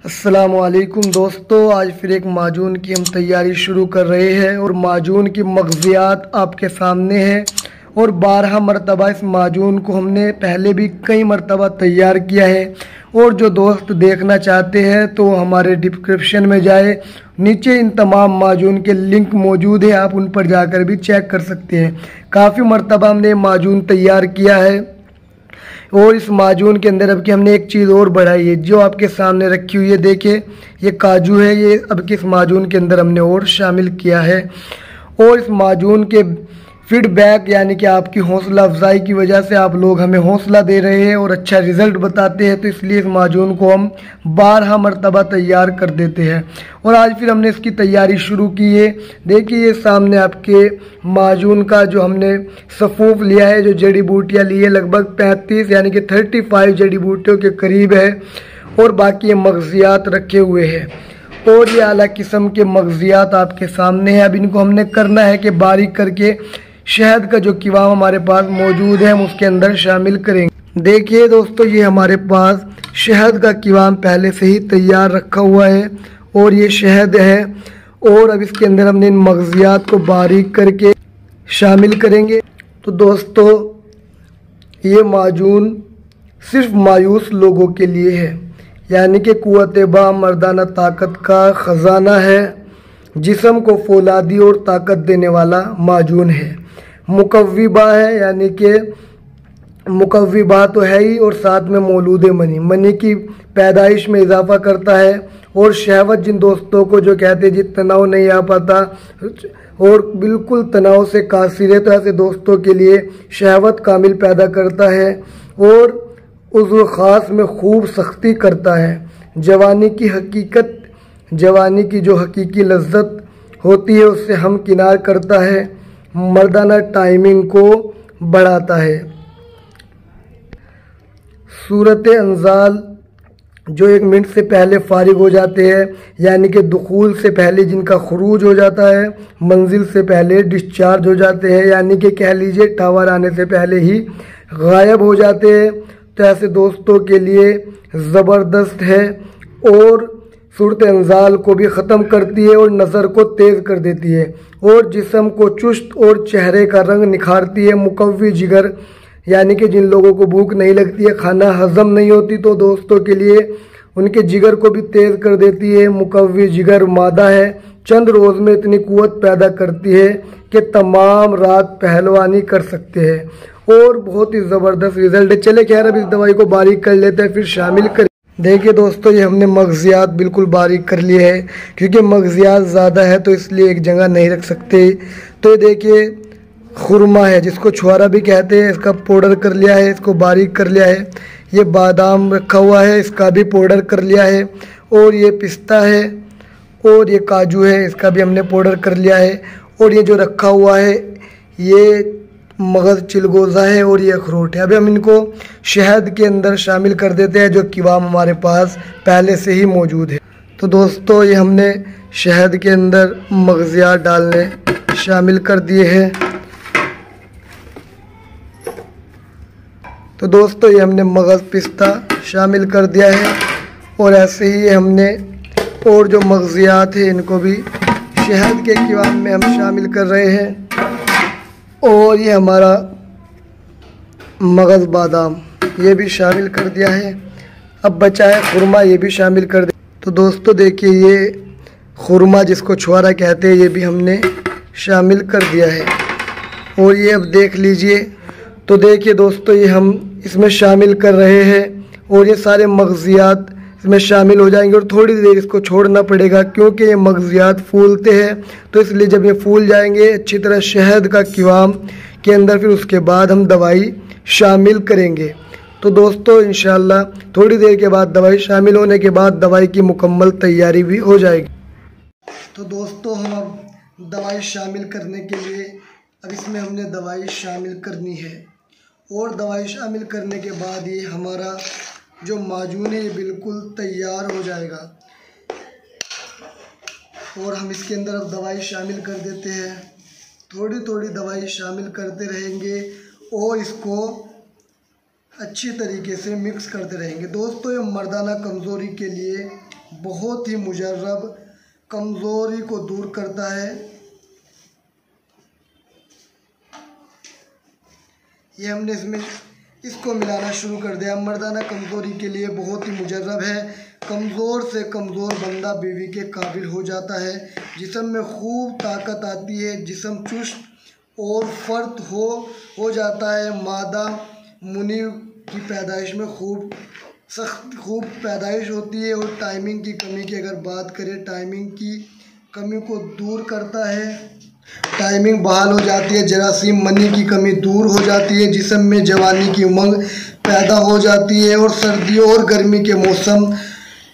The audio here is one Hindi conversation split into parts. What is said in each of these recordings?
अस्सलामुअलैकुम दोस्तों, आज फिर एक माजून की हम तैयारी शुरू कर रहे हैं और माजून की मग़ज़ियात आपके सामने है। और 12 मरतबा इस माजून को हमने पहले भी कई मरतबा तैयार किया है। और जो दोस्त देखना चाहते हैं तो हमारे डिस्क्रिप्शन में जाए, नीचे इन तमाम माजून के लिंक मौजूद है, आप उन पर जाकर भी चेक कर सकते हैं। काफ़ी मरतबा हमने माजून तैयार किया है। और इस माजून के अंदर अब की हमने एक चीज़ और बढ़ाई है जो आपके सामने रखी हुई है। देखिए, ये काजू है, ये अब के इस माजून के अंदर हमने और शामिल किया है। और इस माजून के फीडबैक यानी कि आपकी हौसला अफजाई की वजह से आप लोग हमें हौसला दे रहे हैं और अच्छा रिज़ल्ट बताते हैं, तो इसलिए इस माजून को हम 12 मरतबा तैयार कर देते हैं। और आज फिर हमने इसकी तैयारी शुरू की है। देखिए, ये सामने आपके माजून का जो हमने सफ़ूफ लिया है, जो जड़ी बूटियाँ ली है, लगभग 35 यानी कि 35 जड़ी बूटियों के करीब है। और बाकी ये मग़ज़ियात रखे हुए हैं और ये आला किस्म के मग़ज़ियात आपके सामने हैं। अब इनको हमने करना है कि बारीक करके शहद का जो किवाम हमारे पास मौजूद है हम उसके अंदर शामिल करेंगे। देखिए दोस्तों, ये हमारे पास शहद का किवाम पहले से ही तैयार रखा हुआ है और ये शहद है। और अब इसके अंदर हमने इन मग़ज़ियात को बारीक करके शामिल करेंगे। तो दोस्तों, ये माजून सिर्फ मायूस लोगों के लिए है, यानी कि कुव्वत-ए-बा मर्दाना ताकत का ख़जाना है, जिस्म को फौलादी और ताकत देने वाला माजून है। मुकव्विबा है, यानी कि मुकव्विबा तो है ही, और साथ में मौलूद मनी की पैदाइश में इजाफा करता है। और शहवत, जिन दोस्तों को जो कहते हैं जी तनाव नहीं आ पाता और बिल्कुल तनाव से कासिर है, तो ऐसे दोस्तों के लिए शहवत कामिल पैदा करता है। और उज़्व ख़ास में खूब सख्ती करता है। जवानी की जो हकीकी लज्जत होती है उससे हम किनार करता है। मर्दाना टाइमिंग को बढ़ाता है। सूरत अंजाल जो 1 मिनट से पहले फारिग हो जाते हैं, यानी कि दुखूल से पहले जिनका खुरूज हो जाता है, मंजिल से पहले डिस्चार्ज हो जाते हैं, यानी कि कह लीजिए टावर आने से पहले ही गायब हो जाते हैं, तो ऐसे दोस्तों के लिए ज़बरदस्त है। और सूरत अंजाल को भी ख़त्म करती है और नज़र को तेज़ कर देती है और जिस्म को चुस्त और चेहरे का रंग निखारती है। मुकव्वी जिगर, यानी कि जिन लोगों को भूख नहीं लगती है, खाना हज़म नहीं होती, तो दोस्तों के लिए उनके जिगर को भी तेज़ कर देती है। मुकव्वी जिगर मादा है, चंद रोज़ में इतनी कुव्वत पैदा करती है कि तमाम रात पहलवानी कर सकते हैं और बहुत ही ज़बरदस्त रिज़ल्ट है। चले खैर, अब इस दवाई को बारीक कर लेते हैं, फिर शामिल करें। देखिए दोस्तों, ये हमने मग़ज़ियात बिल्कुल बारीक कर लिए है, क्योंकि मग़ज़ियात ज़्यादा है तो इसलिए एक जगह नहीं रख सकते। तो ये देखिए, खुरमा है जिसको छुआरा भी कहते हैं, इसका पाउडर कर लिया है, इसको बारीक कर लिया है। ये बादाम रखा हुआ है, इसका भी पाउडर कर लिया है। और ये पिस्ता है और ये काजू है, इसका भी हमने पाउडर कर लिया है। और ये जो रखा हुआ है ये मगज़ चिलगोज़ा है और ये अखरोट है। अभी हम इनको शहद के अंदर शामिल कर देते हैं, जो किवाम हमारे पास पहले से ही मौजूद है। तो दोस्तों, ये हमने शहद के अंदर मग़ज़ियात डालने शामिल कर दिए हैं। तो दोस्तों, ये हमने मगज़ पिस्ता शामिल कर दिया है और ऐसे ही हमने और जो मग़ज़ियात है इनको भी शहद के किवाम में हम शामिल कर रहे हैं। और ये हमारा मगज़ बादाम ये भी शामिल कर दिया है। अब बचा है खुरमा, ये भी शामिल कर दे। तो दोस्तों देखिए, ये खुरमा जिसको छुआरा कहते हैं ये भी हमने शामिल कर दिया है। और ये अब देख लीजिए, तो देखिए दोस्तों, ये हम इसमें शामिल कर रहे हैं और ये सारे मग़ज़ियात इसमें शामिल हो जाएंगे। और थोड़ी देर इसको छोड़ना पड़ेगा क्योंकि ये मग़ज़ियात फूलते हैं, तो इसलिए जब ये फूल जाएंगे अच्छी तरह शहद का किवाम के अंदर, फिर उसके बाद हम दवाई शामिल करेंगे। तो दोस्तों, इंशाअल्लाह थोड़ी देर के बाद दवाई शामिल होने के बाद दवाई की मुकम्मल तैयारी भी हो जाएगी। तो दोस्तों, हम अब दवाई शामिल करने के लिए अब इसमें हमने दवाई शामिल करनी है। और दवाई शामिल करने के बाद ये हमारा जो माजून है ये बिल्कुल तैयार हो जाएगा। और हम इसके अंदर अब दवाई शामिल कर देते हैं। थोड़ी थोड़ी दवाई शामिल करते रहेंगे और इसको अच्छी तरीके से मिक्स करते रहेंगे। दोस्तों, ये मर्दाना कमज़ोरी के लिए बहुत ही मुजर्रब, कमज़ोरी को दूर करता है। ये हमने इसको मिलाना शुरू कर दिया। मर्दाना कमज़ोरी के लिए बहुत ही मुजर्रब है। कमज़ोर से कमज़ोर बंदा बीवी के काबिल हो जाता है। जिस्म में खूब ताकत आती है, जिस्म चुस्त और फर्द हो जाता है। मादा मुनी की पैदाइश में खूब पैदाइश होती है। और टाइमिंग की कमी की अगर बात करें, टाइमिंग की कमी को दूर करता है। टाइमिंग बहाल हो जाती है। जरासीम मनी की कमी दूर हो जाती है। जिस्म में जवानी की उमंग पैदा हो जाती है। और सर्दियों और गर्मी के मौसम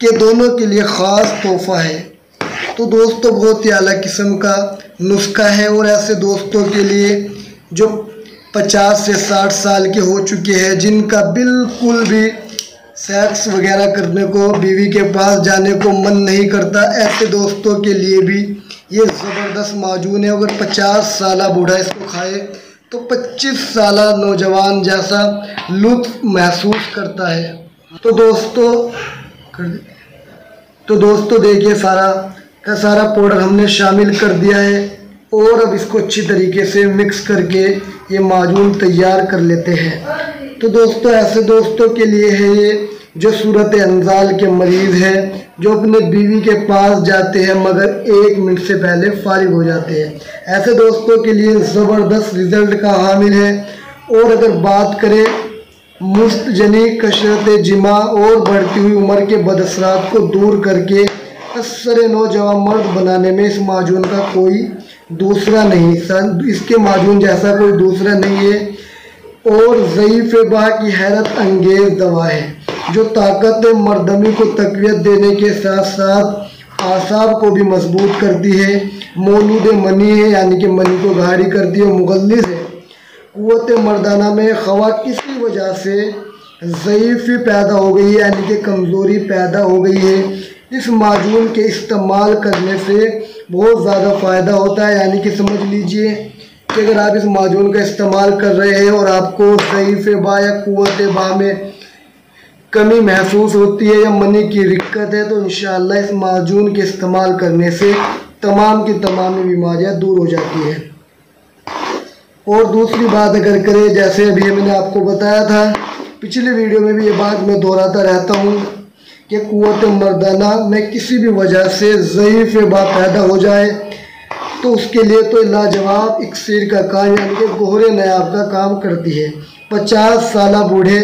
के दोनों के लिए ख़ास तोहफ़ा है। तो दोस्तों बहुत ही आला किस्म का नुस्खा है। और ऐसे दोस्तों के लिए जो 50 से 60 साल के हो चुके हैं, जिनका बिल्कुल भी सेक्स वगैरह करने को, बीवी के पास जाने को मन नहीं करता, ऐसे दोस्तों के लिए भी ये ज़बरदस्त माजून है। अगर 50 साल बूढ़ा इसको खाए तो 25 साल नौजवान जैसा लुत्फ़ महसूस करता है। तो दोस्तों देखिए सारा का सारा पाउडर हमने शामिल कर दिया है। और अब इसको अच्छी तरीके से मिक्स करके ये माजून तैयार कर लेते हैं। तो दोस्तों ऐसे दोस्तों के लिए है ये जो सूरत अंजाल के मरीज़ हैं, जो अपने बीवी के पास जाते हैं मगर 1 मिनट से पहले फारिग हो जाते हैं। ऐसे दोस्तों के लिए ज़बरदस्त रिज़ल्ट का हामिल है। और अगर बात करें मुस्तजनी कसरत जिमा और बढ़ती हुई उम्र के बदअसरात को दूर करके असर नौजवान मर्द बनाने में इस माजून का कोई दूसरा नहीं, इसके माजून जैसा कोई दूसरा नहीं है। और ज़ईफ़ बा की हैरत अंगेज़ दवा है जो ताकत मर्दमी को तक़वियत देने के साथ साथ आसाब को भी मजबूत करती है। मौलूद मनी है यानी कि मनी को गाढ़ी करती है। मुगल्लिज़ है, क़ुव्वत मर्दाना में ख़वा किसी वजह से ज़ईफ़ी पैदा हो गई है यानी कि कमज़ोरी पैदा हो गई है। इस माजून के इस्तेमाल करने से बहुत ज़्यादा फ़ायदा होता है। यानी कि समझ लीजिए कि अगर आप इस माजून का इस्तेमाल कर रहे हैं और आपको ज़ईफ़ बा या क़ुव्वत बा में कमी महसूस होती है या मनी की दिक्कत है, तो इंशाअल्लाह इस माजून के इस्तेमाल करने से तमाम की तमाम बीमारियां दूर हो जाती हैं। और दूसरी बात अगर करें, जैसे अभी मैंने आपको बताया था पिछले वीडियो में भी ये बात मैं दोहराता रहता हूँ कि क़ुव्वत मर्दाना में किसी भी वजह से ज़ईफ़ बा पैदा हो जाए तो उसके लिए तो लाजवाब इक्सीर का काम यानी कि गोहरे नायाब का काम करती है। 50 साल बूढ़े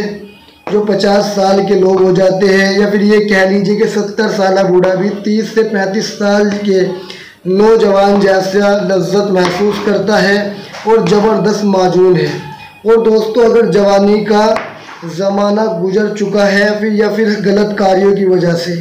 जो 50 साल के लोग हो जाते हैं, या फिर ये कह लीजिए कि 70 साल बूढ़ा भी 30 से 35 साल के नौजवान जैसा लज्जत महसूस करता है। और ज़बरदस्त माजून है। और दोस्तों अगर जवानी का ज़माना गुजर चुका है या फिर गलत कार्यों की वजह से,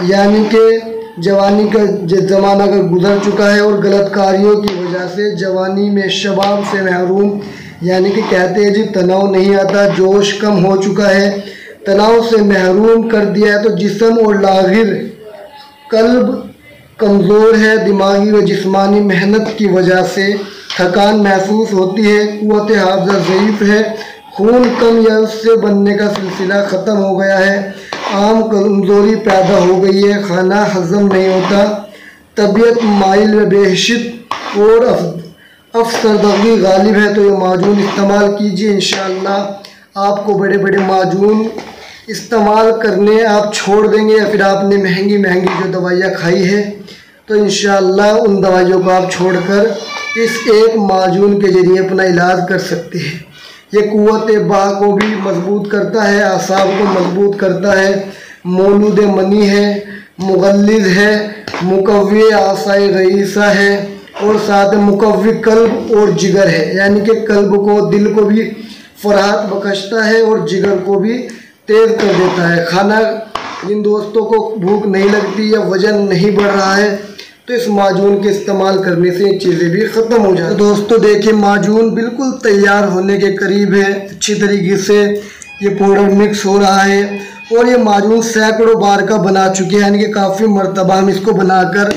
यानी कि जवानी का ज़माना अगर गुजर चुका है और गलत कार्यों की वजह से जवानी में शबाब से महरूम, यानी कि कहते हैं जी तनाव नहीं आता, जोश कम हो चुका है, तनाव से महरूम कर दिया है, तो जिस्म और लागिर कल्ब कमज़ोर है। दिमागी व जिस्मानी मेहनत की वजह से थकान महसूस होती है। क़ुव्वत हाफ़िज़ा ज़ईफ़ है। खून कम या उससे बनने का सिलसिला ख़त्म हो गया है। आम कमज़ोरी पैदा हो गई है। खाना हज़म नहीं होता। तबीयत माइल व बेहिशत और अफसरदगी गालिब है। तो ये माजून इस्तेमाल कीजिए, इंशाअल्लाह आपको बड़े बड़े माजून इस्तेमाल करने आप छोड़ देंगे। या फिर आपने महंगी महंगी जो दवाइयाँ खाई है तो इंशाअल्लाह उन दवाइयों को आप छोड़कर इस एक माजून के ज़रिए अपना इलाज कर सकते हैं। ये क़ुव्वत बा को भी मजबूत करता है, आसाब को मजबूत करता है। मौलूद मनी है, मुगल्लिज़ है, मुकव्वी आसाए रईसा है और साथ मुकव्वी कल्ब और जिगर है, यानी कि कल्ब को, दिल को भी फराहत बख्शता है और जिगर को भी तेज़ कर देता है। खाना जिन दोस्तों को भूख नहीं लगती या वज़न नहीं बढ़ रहा है तो इस माजून के इस्तेमाल करने से ये चीज़ें भी ख़त्म हो जाती हैं। तो दोस्तों देखिए माजून बिल्कुल तैयार होने के करीब है। अच्छी तरीके से ये पाउडर मिक्स हो रहा है और ये माजून सैकड़ों बार का बना चुके हैं, यानी कि काफ़ी मरतबा हम इसको बनाकर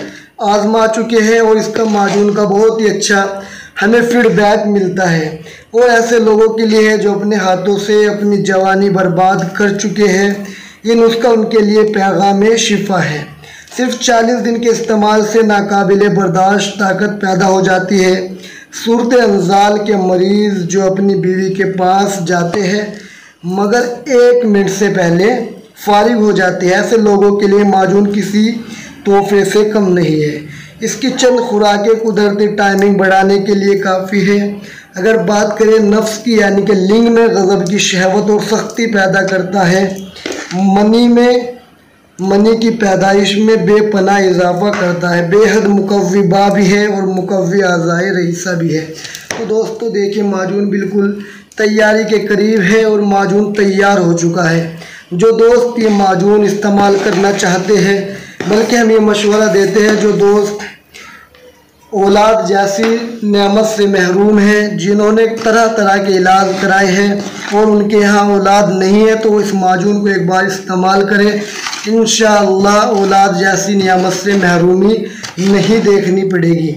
आजमा चुके हैं और इसका माजून का बहुत ही अच्छा हमें फीडबैक मिलता है। और ऐसे लोगों के लिए है जो अपने हाथों से अपनी जवानी बर्बाद कर चुके हैं ये नुस्खा उनके लिए पैगाम शिफा है। सिर्फ 40 दिन के इस्तेमाल से नाकाबिले बर्दाश्त ताकत पैदा हो जाती है। सूरत अंजाल के मरीज़ जो अपनी बीवी के पास जाते हैं मगर 1 मिनट से पहले फारिग हो जाते हैं, ऐसे लोगों के लिए माजून किसी तोहफे से कम नहीं है। इसकी चंद खुराकें कुदरती टाइमिंग बढ़ाने के लिए काफ़ी है। अगर बात करें नफ्स की, यानी कि लिंग में गज़ब की शहवत और सख्ती पैदा करता है। मनी की पैदाइश में बेपनाह इजाफा करता है। बेहद मुकव्विबा भी है और मुकव्वी आज़ाए रईसा भी है। तो दोस्तों देखिए, माजून बिल्कुल तैयारी के करीब है और माजून तैयार हो चुका है। जो दोस्त ये माजून इस्तेमाल करना चाहते हैं, बल्कि हम ये मशवरा देते हैं जो दोस्त औलाद जैसी नेमत से महरूम हैं, जिन्होंने तरह तरह के इलाज कराए हैं और उनके यहाँ औलाद नहीं है, तो इस माजून को एक बार इस्तेमाल करें। इंशाअल्लाह औलाद जैसी नेमत से महरूमी नहीं देखनी पड़ेगी।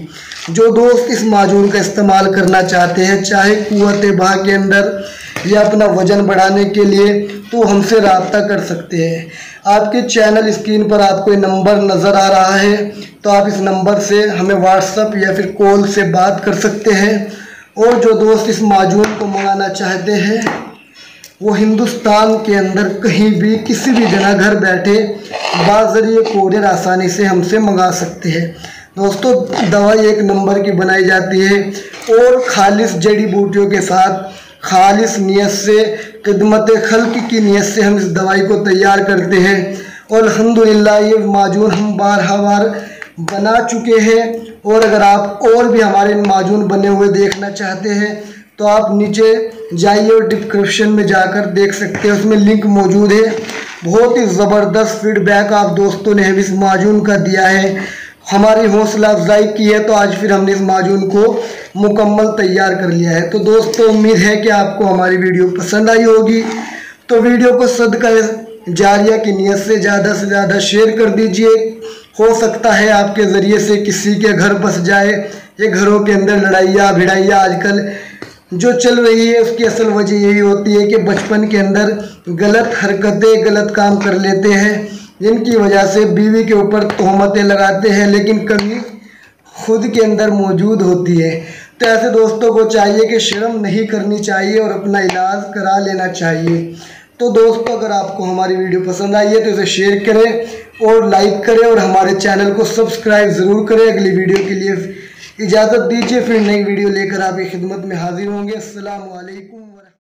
जो दोस्त इस माजून का इस्तेमाल करना चाहते हैं, चाहे कुव्वत बहा के अंदर या अपना वज़न बढ़ाने के लिए, तो हमसे रब्ता कर सकते हैं। आपके चैनल स्क्रीन पर आपको ये नंबर नज़र आ रहा है, तो आप इस नंबर से हमें व्हाट्सएप या फिर कॉल से बात कर सकते हैं। और जो दोस्त इस माजून को मंगाना चाहते हैं, वो हिंदुस्तान के अंदर कहीं भी किसी भी जगह घर बैठे बाज़रिए कोरियर आसानी से हमसे मंगा सकते हैं। दोस्तों दवाई 1 नंबर की बनाई जाती है और खालिस जड़ी बूटियों के साथ खालिस नियत से, खिदमत खल्क की नियत से हम इस दवाई को तैयार करते हैं। और अल्हम्दुलिल्लाह ये माजून हम बार बना चुके हैं। और अगर आप और भी हमारे माजून बने हुए देखना चाहते हैं, तो आप नीचे जाइए और डिस्क्रिप्शन में जाकर देख सकते हैं, उसमें लिंक मौजूद है। बहुत ही ज़बरदस्त फीडबैक आप दोस्तों ने हम इस माजून का दिया है, हमारी हौसला अफजाई की है, तो आज फिर हमने इस माजून को मुकम्मल तैयार कर लिया है। तो दोस्तों उम्मीद है कि आपको हमारी वीडियो पसंद आई होगी। तो वीडियो को सदका जारिया की नियत से ज़्यादा शेयर कर दीजिए। हो सकता है आपके ज़रिए से किसी के घर बस जाए। ये घरों के अंदर लड़ाइयाँ भिड़ाइयाँ आजकल जो चल रही है, उसकी असल वजह यही होती है कि बचपन के अंदर गलत हरकतें, गलत काम कर लेते हैं, जिनकी वजह से बीवी के ऊपर तोहमतें लगाते हैं, लेकिन कमी खुद के अंदर मौजूद होती है। तो ऐसे दोस्तों को चाहिए कि शर्म नहीं करनी चाहिए और अपना इलाज करा लेना चाहिए। तो दोस्तों अगर आपको हमारी वीडियो पसंद आई है तो इसे शेयर करें और लाइक करें और हमारे चैनल को सब्सक्राइब ज़रूर करें। अगली वीडियो के लिए इजाज़त दीजिए, फिर नई वीडियो लेकर आपकी खिदमत में हाजिर होंगे। अस्सलामु अलैकुम।